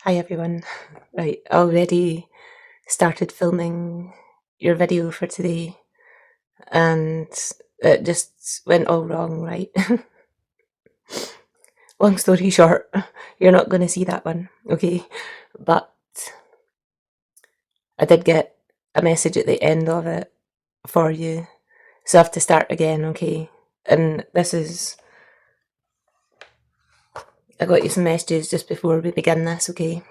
Hi everyone. Right, already started filming your video for today and it just went all wrong, right? Long story short, you're not going to see that one, okay? But I did get a message at the end of it for you, so I have to start again, okay? And I got you some messages just before we begin this, okay?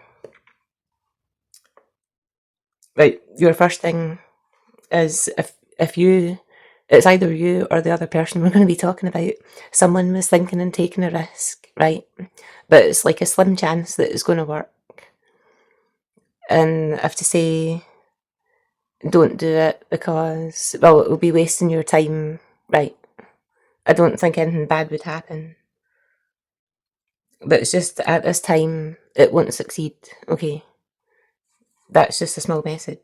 Right, your first thing is if you it's either you or the other person we're going to be talking about, someone was thinking and taking a risk, right? But it's like a slim chance that it's going to work. And I have to say, don't do it because, well, it will be wasting your time, right? I don't think anything bad would happen. But it's just at this time, it won't succeed, okay? That's just a small message.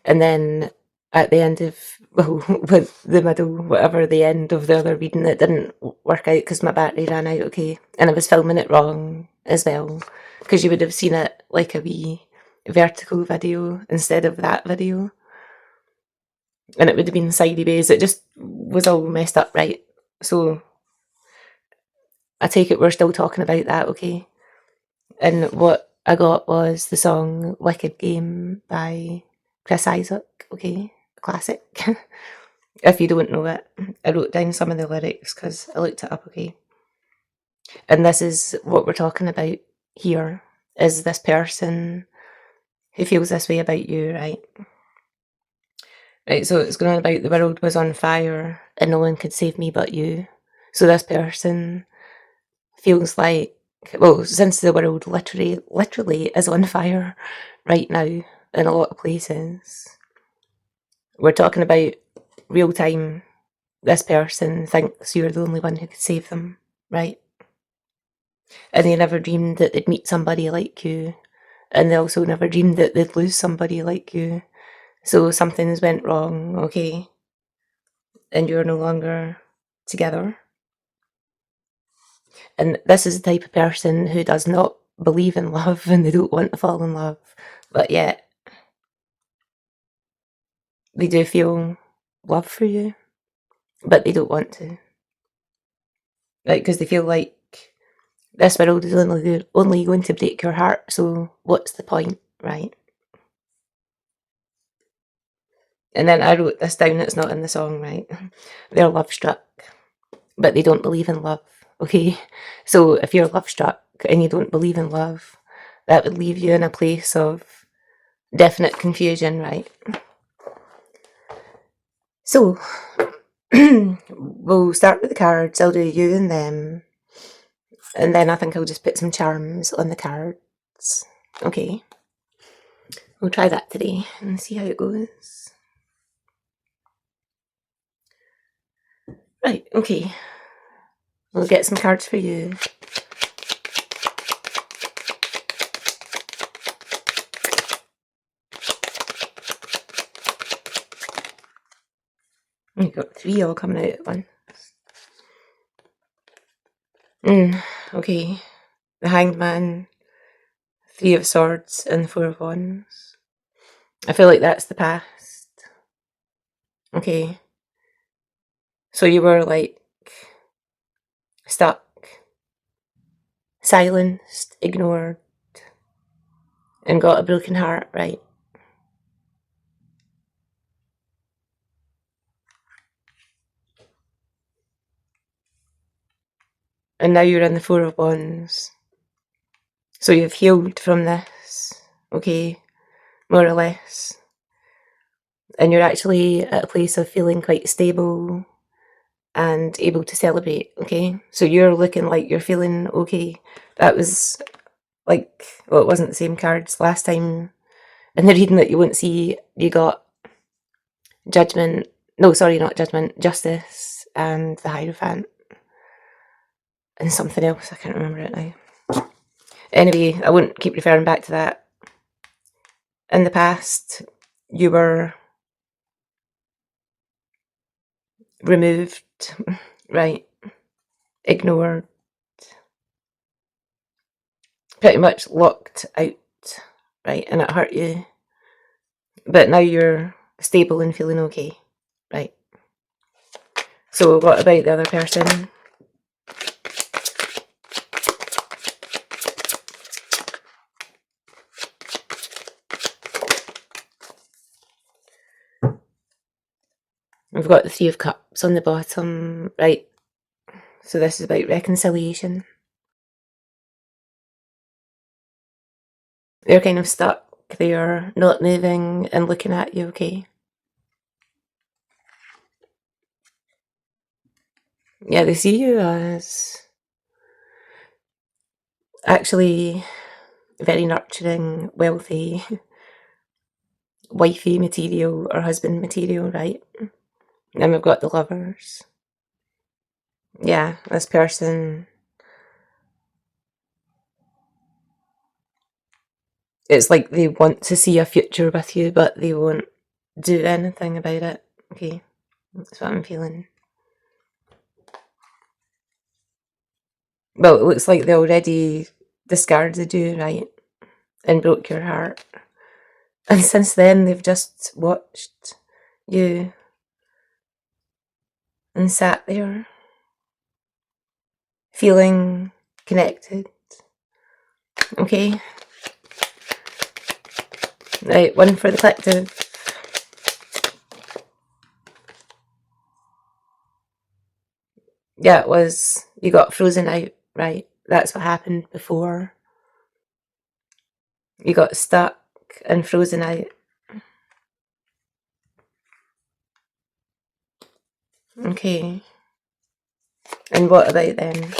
And then at the end of, well, with the middle, whatever the end of the other reading, it didn't work out because my battery ran out, okay? And I was filming it wrong as well, because you would have seen it like a wee vertical video instead of that video. And it would have been sideways. It just was all messed up, right? So I take it we're still talking about that, okay? And what I got was the song Wicked Game by Chris Isaac, okay? Classic. If you don't know it, I wrote down some of the lyrics because I looked it up, okay? And this is what we're talking about here, is this person who feels this way about you, right? Right, so it's going on about the world was on fire and no one could save me but you. So this person feels like, well, since the world literally is on fire right now in a lot of places, we're talking about real time. This person thinks you're the only one who could save them, right? And they never dreamed that they'd meet somebody like you, and they also never dreamed that they'd lose somebody like you. So something's went wrong, okay? And you're no longer together. And this is the type of person who does not believe in love and they don't want to fall in love, but yet they do feel love for you, but they don't want to. Like, because they feel like this world is only going to break your heart, so what's the point, right? And then I wrote this down, it's not in the song, right? They're love struck, but they don't believe in love, okay? So if you're love struck and you don't believe in love, that would leave you in a place of definite confusion, right? So we'll start with the cards. I'll do you and them, and then I think I'll just put some charms on the cards. Okay, we'll try that today and see how it goes. Right, okay. We'll get some cards for you. You've got 3 all coming out at once. Okay. The Hanged Man, 3 of Swords, and the 4 of Wands. I feel like that's the past. Okay. So you were like stuck, silenced, ignored, and got a broken heart, right? And now you're in the 4 of Wands. So you've healed from this, okay, more or less. And you're actually at a place of feeling quite stable and able to celebrate, okay? So you're looking like you're feeling okay. That was like, well, it wasn't the same cards last time. In the reading that you won't see, you got Judgment. No, sorry, not Judgment. Justice and the Hierophant. And something else, I can't remember it now. Anyway, I won't keep referring back to that. In the past, you were removed, right? Ignored. pretty much locked out, right? And it hurt you. But now you're stable and feeling okay, right? So what about the other person? We've got the Three of Cups on the bottom, right? So this is about reconciliation. They're kind of stuck. They're not moving and looking at you, okay? Yeah, they see you as actually very nurturing, wealthy, wifey material or husband material, right? Then we've got the Lovers. Yeah, this person, it's like they want to see a future with you, but they won't do anything about it. Okay, that's what I'm feeling. Well, it looks like they already discarded you, right? And broke your heart. And since then, they've just watched you and sat there feeling connected. Okay? Right, one for the collective. Yeah, it was. You got frozen out, right? That's what happened before. You got stuck and frozen out. Okay. And what about then?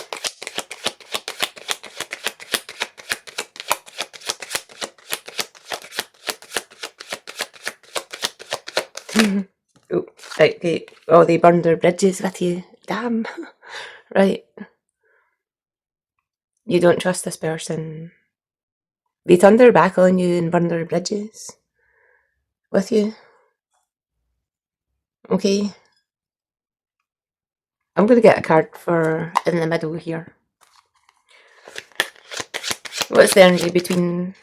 Oh, right, okay. Oh, they burned their bridges with you. Damn. Right. You don't trust this person. They turned their back on you and burned their bridges with you. Okay. I'm going to get a card for in the middle here. What's the energy between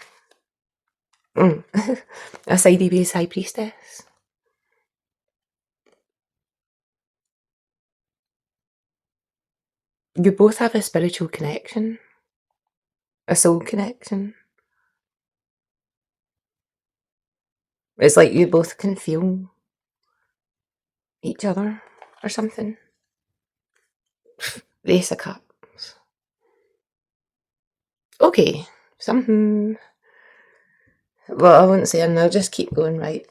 a sideways high priestess? You both have a spiritual connection, a soul connection. It's like you both can feel each other or something. The Ace of Cups. Okay, something. Well, I wouldn't say and I'll just keep going, right?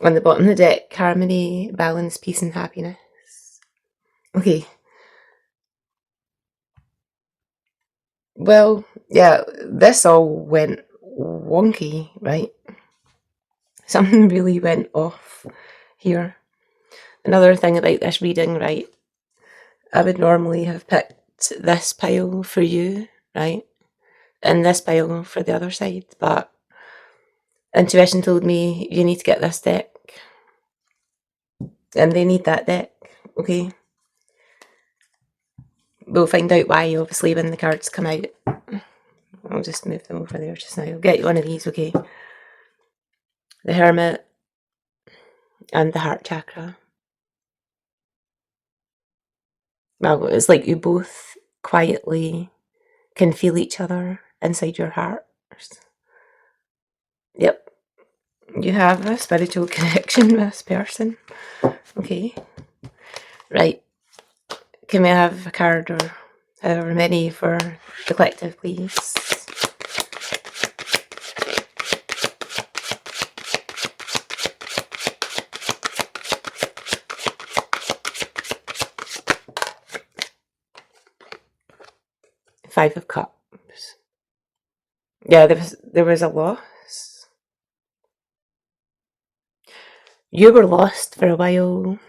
On the bottom of the deck, harmony, balance, peace, and happiness. Okay. Well, yeah, this all went wonky, right? Something really went off here. Another thing about this reading, right? I would normally have picked this pile for you, right? And this pile for the other side, but intuition told me you need to get this deck. And they need that deck, okay? We'll find out why, obviously, when the cards come out. I'll just move them over there just now. I'll get you one of these, okay? The Hermit and the Heart Chakra. Well, it's like you both quietly can feel each other inside your heart. Yep. You have a spiritual connection with this person. Okay. Right. Can we have a card or however many for the collective, please? Five of Cups. Yeah, there was a loss. You were lost for a while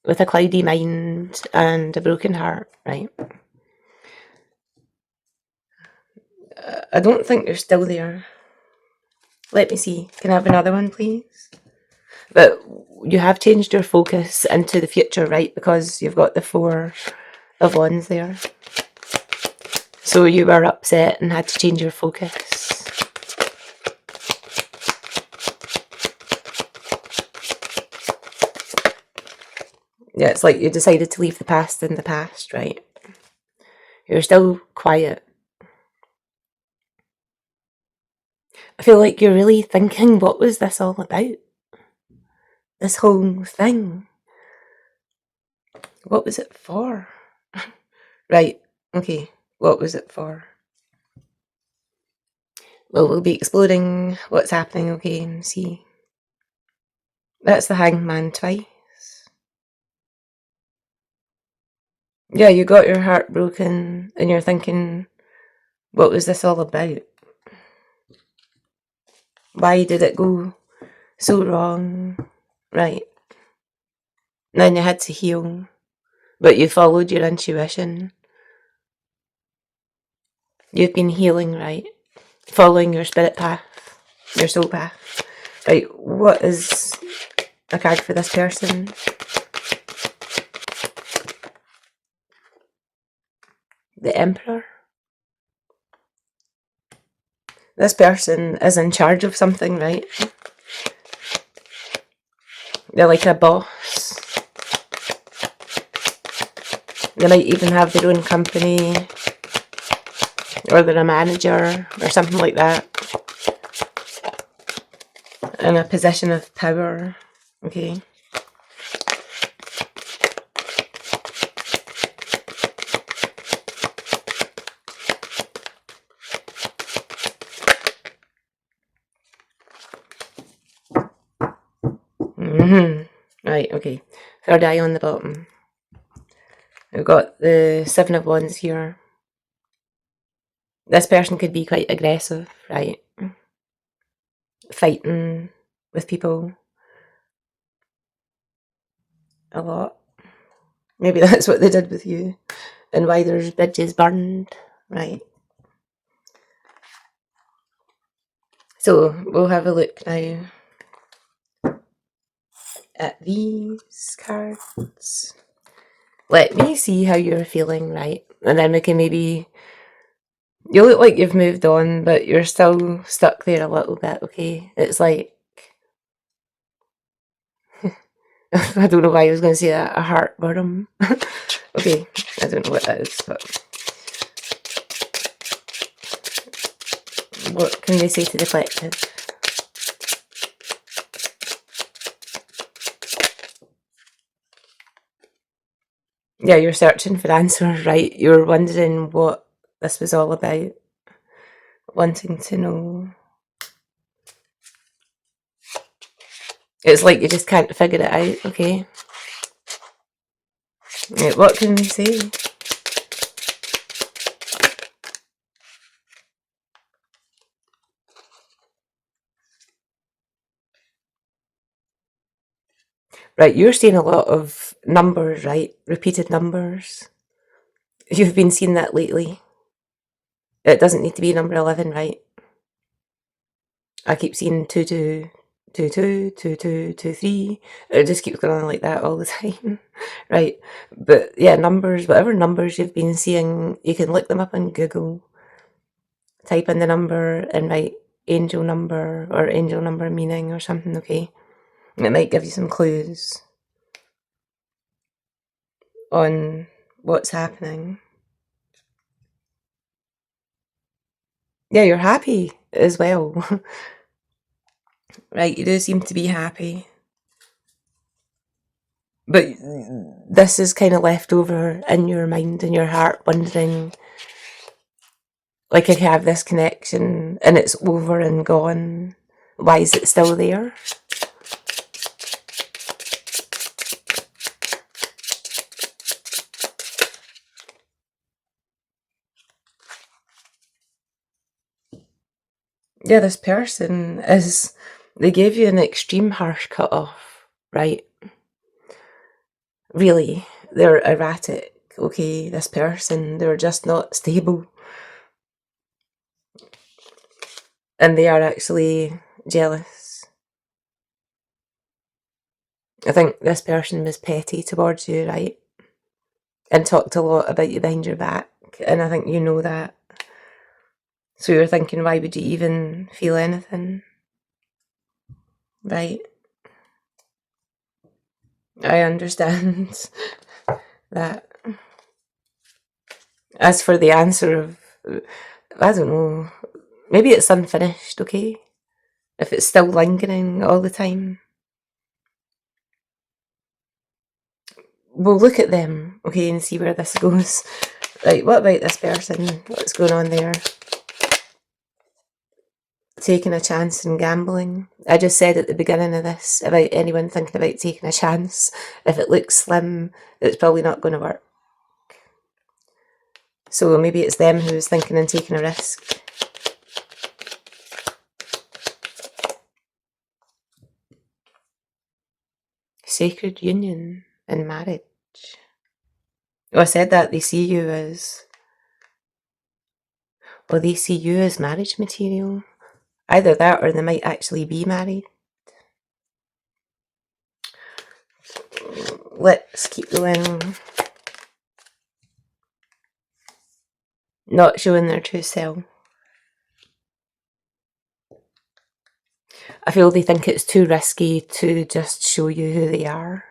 with a cloudy mind and a broken heart, right? I don't think you're still there. Let me see. Can I have another one, please? But you have changed your focus into the future, right? Because you've got the Four of Wands there. So you were upset and had to change your focus. Yeah, it's like you decided to leave the past in the past, right? You're still quiet. I feel like you're really thinking, what was this all about? This whole thing. What was it for? Right, okay, what was it for? Well, we'll be exploring what's happening, okay, and see. That's the hangman twice. Yeah, you got your heart broken and you're thinking, what was this all about? Why did it go so wrong? Right. Then you had to heal, but you followed your intuition. You've been healing, right? Following your spirit path, your soul path. Right, what is a card for this person? The Emperor. This person is in charge of something, right? They're like a boss. They might even have their own company, or they're a manager, or something like that. In a position of power, okay? Right, okay. Third eye on the bottom. We've got the Seven of Wands here. This person could be quite aggressive, right? Fighting with people a lot. Maybe that's what they did with you, and why there's bridges burned, right? So we'll have a look now at these cards. Let me see how you're feeling, right? And then we can maybe... You look like you've moved on, but you're still stuck there a little bit, okay? It's like... I don't know why I was going to say that, a heartburn. Okay, I don't know what that is, but... What can they say to the collective? Yeah, you're searching for answers, right? You're wondering what this was all about. Wanting to know. It's like you just can't figure it out, okay? Right, what can they say? Right, you're seeing a lot of numbers, right? Repeated numbers. You've been seeing that lately. It doesn't need to be number 11, right? I keep seeing 22, 22, 22, 23. It just keeps going on like that all the time, right? But yeah, numbers, whatever numbers you've been seeing, you can look them up on Google. Type in the number and write angel number or angel number meaning or something, okay? It might give you some clues on what's happening. Yeah, you're happy as well. Right, you do seem to be happy. But this is kind of left over in your mind and your heart, wondering, like, if you have this connection and it's over and gone, why is it still there? Yeah, this person is, they gave you an extreme harsh cut off, right? Really, they're erratic, okay? This person, they're just not stable. And they are actually jealous. I think this person was petty towards you, right? And talked a lot about you behind your back. and I think you know that. So you're thinking, why would you even feel anything? Right? I understand that. As for the answer of, I don't know, maybe it's unfinished, okay? If it's still lingering all the time. We'll look at them, okay, and see where this goes. Right, what about this person? What's going on there? Taking a chance and gambling. I just said at the beginning of this about anyone thinking about taking a chance. If it looks slim, it's probably not going to work. So maybe it's them who's thinking and taking a risk. Sacred union and marriage. Oh, I said that they see you as... Well, they see you as marriage material. Either that or they might actually be married. Let's keep going. Not showing their true self. I feel they think it's too risky to just show you who they are.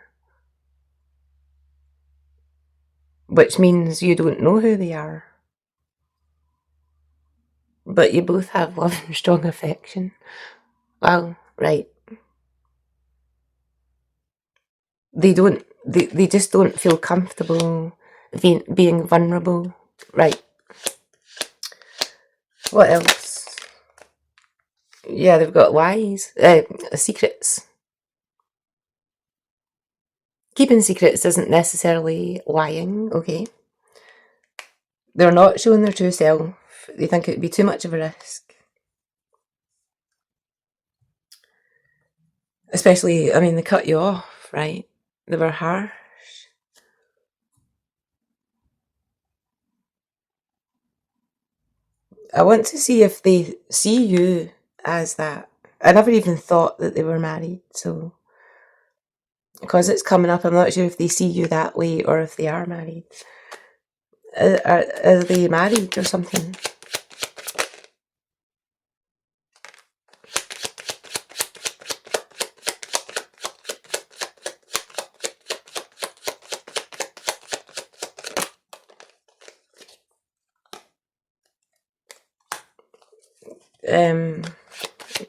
Which means you don't know who they are. But you both have love and strong affection. Wow, right. They just don't feel comfortable being vulnerable. Right. What else? Yeah, they've got lies, secrets. Keeping secrets isn't necessarily lying, okay? They're not showing their true self. They think it would be too much of a risk. Especially, I mean, they cut you off, right? They were harsh. I want to see if they see you as that. I never even thought that they were married, so because it's coming up, I'm not sure if they see you that way or if they are married. Are they married or something?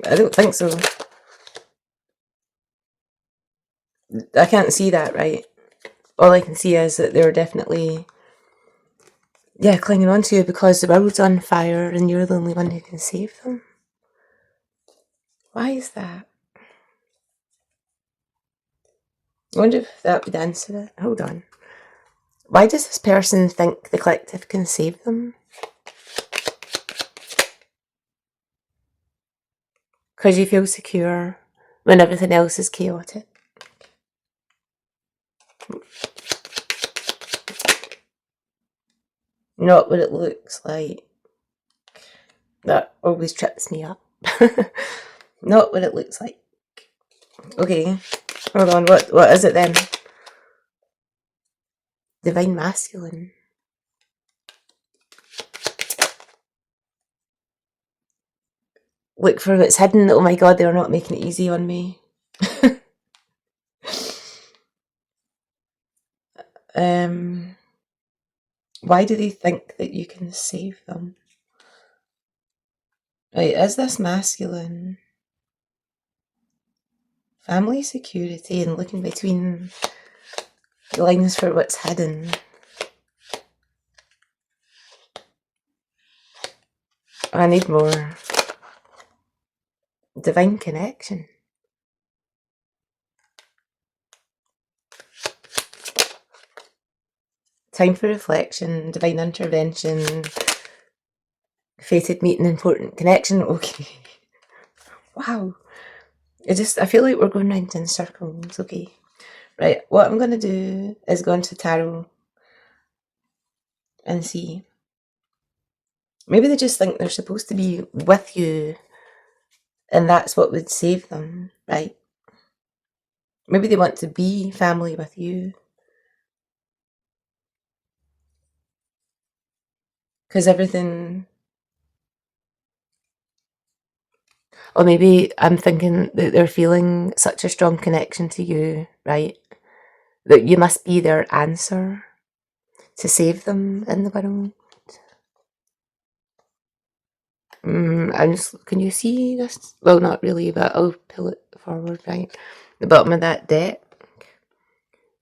I don't think so. I can't see that, right? All I can see is that they're definitely, yeah, clinging on to you because the world's on fire and you're the only one who can save them. Why is that? I wonder if that would answer it. Hold on. Why does this person think the collective can save them? Because you feel secure when everything else is chaotic. Not what it looks like. That always trips me up. Not what it looks like. Okay, hold on. What is it then? Divine masculine. Look for what's hidden. Oh my god, they're not making it easy on me. Why do they think that you can save them? Right, is this masculine? Family security and looking between the lines for what's hidden. I need more. Divine connection. Time for reflection, divine intervention, fated meeting, important connection. Okay. Wow. I feel like we're going round in circles. Okay. Right, what I'm going to do is go into tarot and see. Maybe they just think they're supposed to be with you and that's what would save them, right? Maybe they want to be family with you. Because everything, or maybe I'm thinking that they're feeling such a strong connection to you, right? That you must be their answer to save them in the world. Can you see this? Well, not really, but I'll pull it forward, right? The bottom of that deck.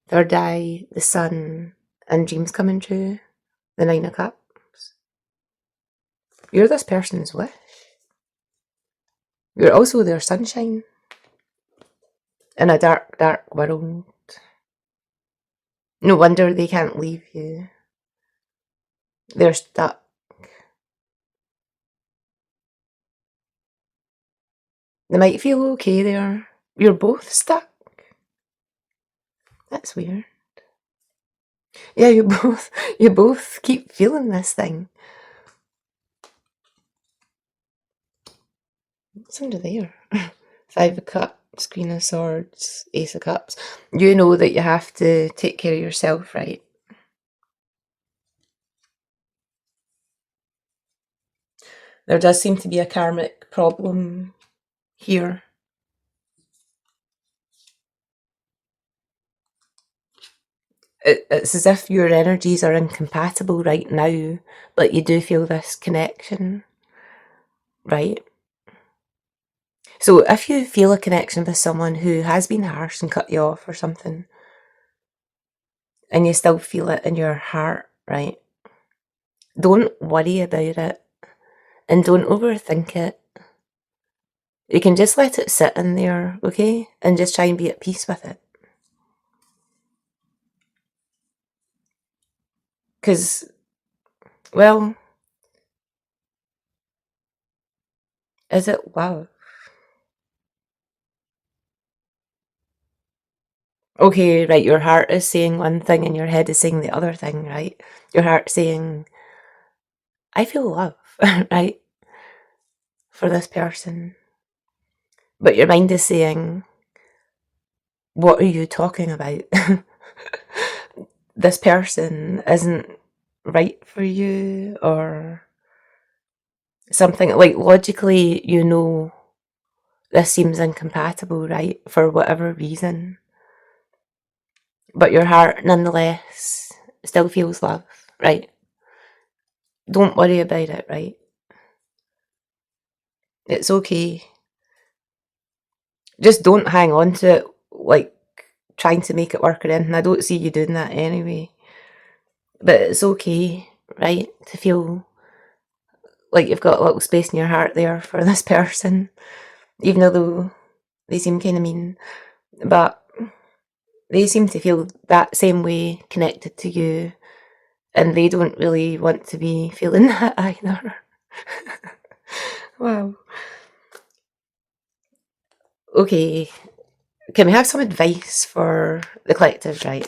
Third eye, the sun, and dreams coming true. The Nine of Cups. You're this person's wish. You're also their sunshine in a dark, dark world. No wonder they can't leave you. They're stuck. They might feel okay there. You're both stuck. That's weird. Yeah, you both keep feeling this thing. What's under there? Five of Cups, Queen of Swords, Ace of Cups. You know that you have to take care of yourself, right? There does seem to be a karmic problem here. It's as if your energies are incompatible right now, but you do feel this connection, right? So if you feel a connection with someone who has been harsh and cut you off or something, and you still feel it in your heart, right? Don't worry about it and don't overthink it. You can just let it sit in there, okay? And just try and be at peace with it. Because, well, is it love? Okay, right, your heart is saying one thing and your head is saying the other thing, right? Your heart saying, I feel love, right? For this person. But your mind is saying, what are you talking about? This person isn't right for you, or something like logically, you know, this seems incompatible, right? For whatever reason. But your heart, nonetheless, still feels love, right? Don't worry about it, right? It's okay. Just don't hang on to it, like trying to make it work or anything. I don't see you doing that anyway. But it's okay, right? To feel like you've got a little space in your heart there for this person, even though they seem kind of mean. But they seem to feel that same way connected to you, and they don't really want to be feeling that either. Wow. Okay, can we have some advice for the collective, right?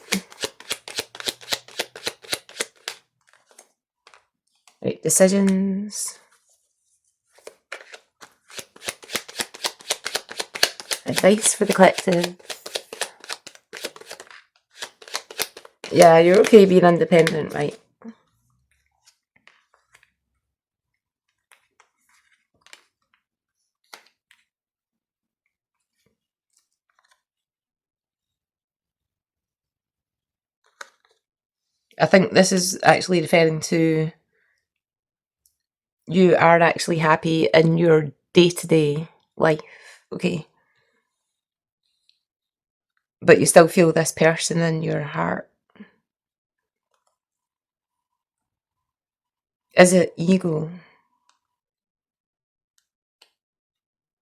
Right, decisions. Advice for the collective. Yeah, you're okay being independent, right? I think this is actually referring to you are actually happy in your day-to-day life, okay? But you still feel this person in your heart. Is it ego?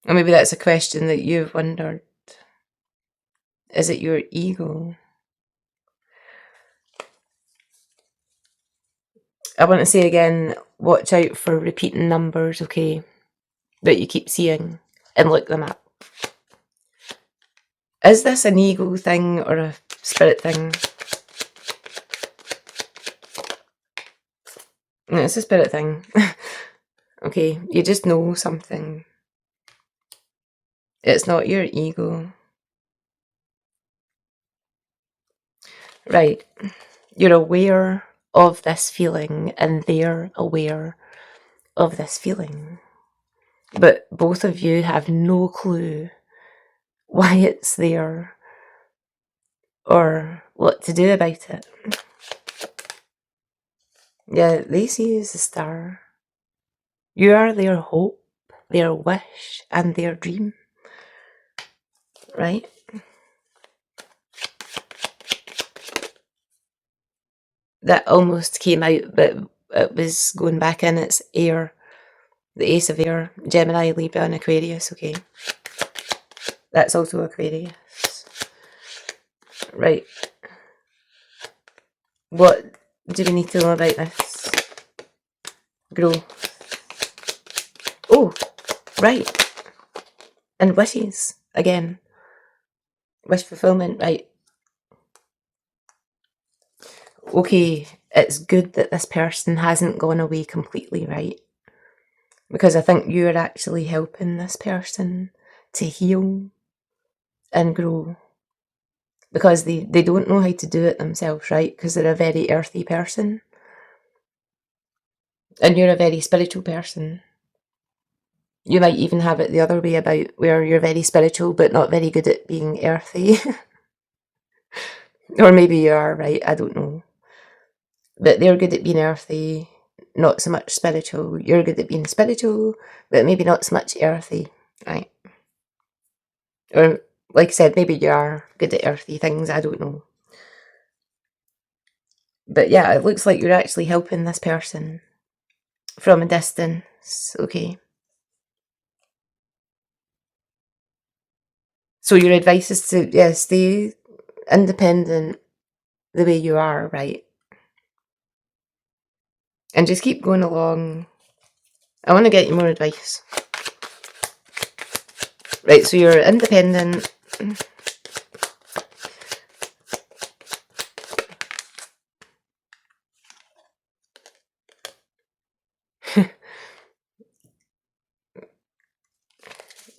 Or maybe that's a question that you've wondered. Is it your ego? I want to say again, watch out for repeating numbers, okay, that you keep seeing, and look them up. Is this an ego thing or a spirit thing? No, it's a spirit thing. Okay, you just know something. It's not your ego. Right. You're aware of this feeling and they're aware of this feeling. But both of you have no clue why it's there or what to do about it. Yeah, they see you as a star. You are their hope, their wish, and their dream. Right? That almost came out, but it was going back in. It's air. The ace of air. Gemini, Libra, and Aquarius. Okay. That's also Aquarius. Right. What do we need to know about this? Growth. Oh, right. And wishes. Again. Wish fulfillment. Right. Okay. It's good that this person hasn't gone away completely, right? Because I think you're actually helping this person to heal and grow. Because they don't know how to do it themselves, right? Because they're a very earthy person. And you're a very spiritual person. You might even have it the other way about, where you're very spiritual but not very good at being earthy. Or maybe you are, right? I don't know. But they're good at being earthy, not so much spiritual. You're good at being spiritual, but maybe not so much earthy, right? Or, like I said, maybe you are good at earthy things, I don't know. But yeah, it looks like you're actually helping this person from a distance, okay? So your advice is to, yeah, stay independent the way you are, right? And just keep going along. I want to get you more advice. Right, so you're independent.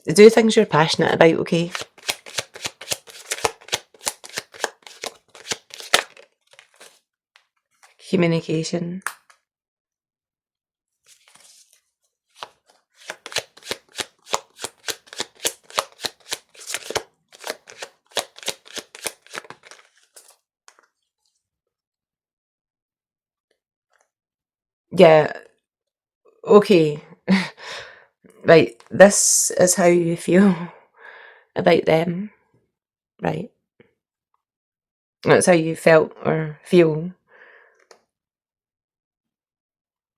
Do things you're passionate about, okay? Communication. Yeah, okay. Right, this is how you feel about them, right? That's how you felt or feel.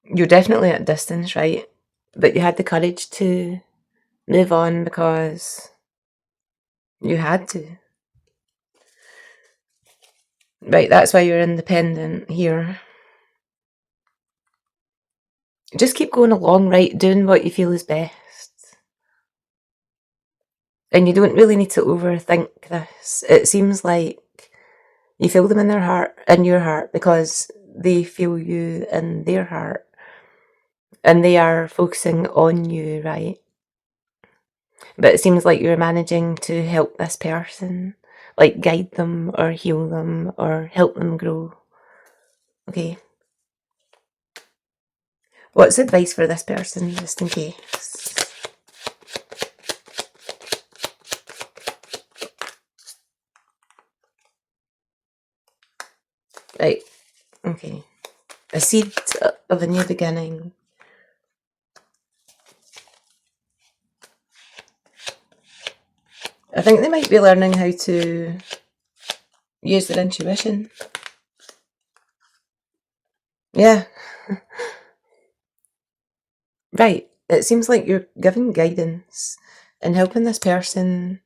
You're definitely at distance, right? But you had the courage to move on because you had to. Right, that's why you're independent here. Just keep going along, right? Doing what you feel is best. And you don't really need to overthink this. It seems like you feel them in their heart, in your heart, because they feel you in their heart. And they are focusing on you, right? But it seems like you're managing to help this person, like guide them or heal them or help them grow. Okay. What's advice for this person, just in case? Right. Okay. A seed of a new beginning. I think they might be learning how to use their intuition. Yeah. Right. It seems like you're giving guidance and helping this person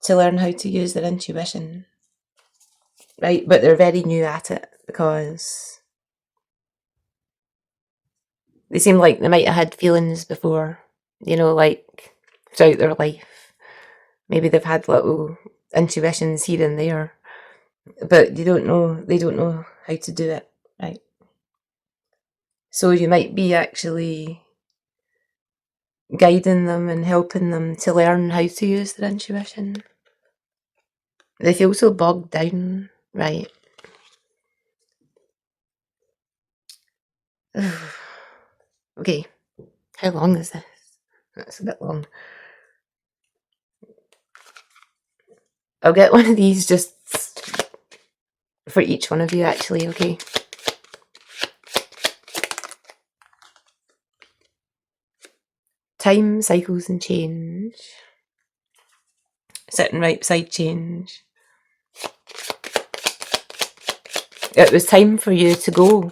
to learn how to use their intuition. Right. But they're very new at it because they seem like they might have had feelings before, like throughout their life. Maybe they've had little intuitions here and there, but they don't know how to do it, right? So you might be actually guiding them and helping them to learn how to use their intuition. They feel so bogged down, right? Okay, how long is this? That's a bit long. I'll get one of these just for each one of you, actually, okay? Time cycles and change. Sitting right beside change. It was time for you to go,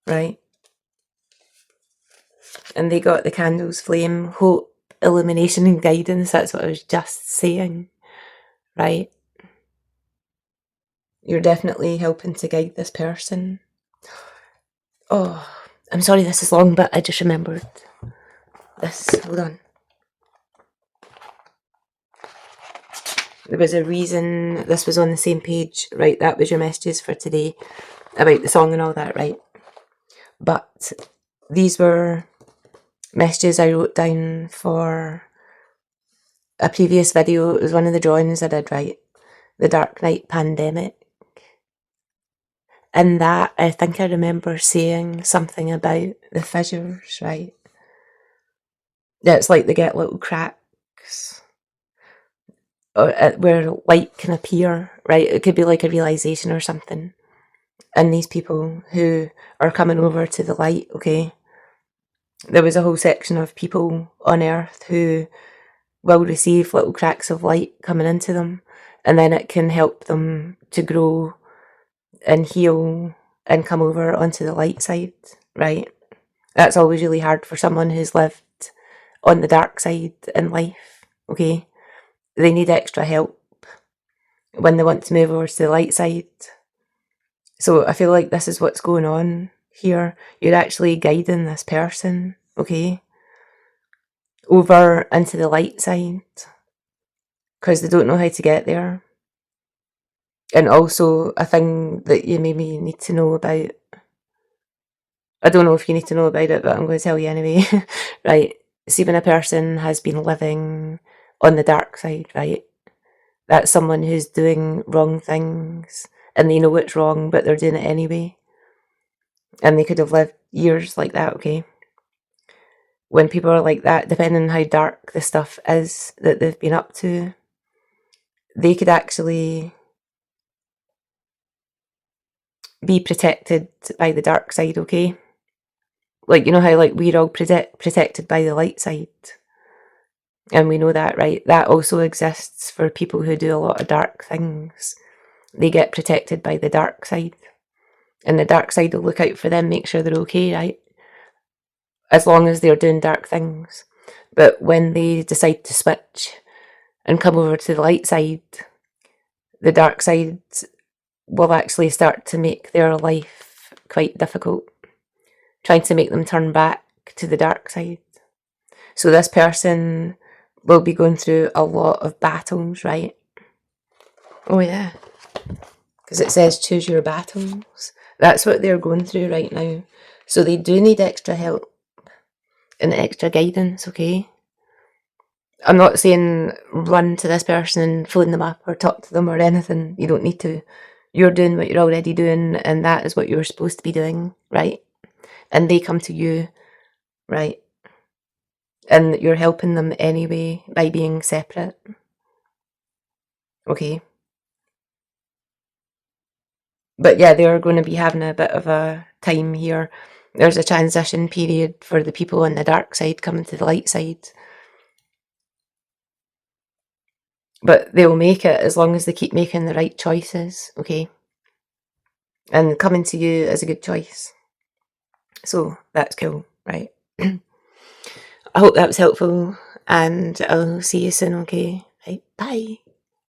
right? And they got the candles, flame, hope, illumination, and guidance. That's what I was just saying, right? You're definitely helping to guide this person. Oh, I'm sorry this is long, but I just remembered this. Hold on. There was a reason this was on the same page, right? That was your messages for today about the song and all that, right? But these were messages I wrote down for a previous video. It was one of the drawings I did, right? The Dark Knight Pandemic. And that, I think I remember saying something about the fissures, right? Yeah, it's like they get little cracks or where light can appear, right? It could be like a realization or something. And these people who are coming over to the light, okay, there was a whole section of people on Earth who will receive little cracks of light coming into them, and then it can help them to grow and heal and come over onto the light side, right? That's always really hard for someone who's lived on the dark side in life, okay? They need extra help when they want to move over to the light side. So I feel like this is what's going on here. You're actually guiding this person, okay, over into the light side because they don't know how to get there. And also a thing that you maybe need to know about. I don't know if you need to know about it, but I'm going to tell you anyway. Right. See, when a person has been living on the dark side, right, that's someone who's doing wrong things and they know it's wrong, but they're doing it anyway. And they could have lived years like that, okay? When people are like that, depending on how dark the stuff is that they've been up to, they could actually be protected by the dark side, okay? Like, you know how like we're all protected by the light side? And we know that, right? That also exists for people who do a lot of dark things. They get protected by the dark side. And the dark side will look out for them, make sure they're okay, right? As long as they're doing dark things. But when they decide to switch and come over to the light side, the dark side will actually start to make their life quite difficult, trying to make them turn back to the dark side. So this person will be going through a lot of battles, right? Oh yeah, because it says choose your battles. That's what they're going through right now. So they do need extra help and extra guidance, okay? I'm not saying run to this person and phone them up or talk to them or anything. You don't need to. You're doing what you're already doing, and that is what you're supposed to be doing, right? And they come to you, right? And you're helping them anyway by being separate, okay? But yeah, they're going to be having a bit of a time here. There's a transition period for the people on the dark side coming to the light side. But they'll make it as long as they keep making the right choices, okay? And coming to you is a good choice. So that's cool, right? I hope that was helpful, and I'll see you soon, okay? Right, bye.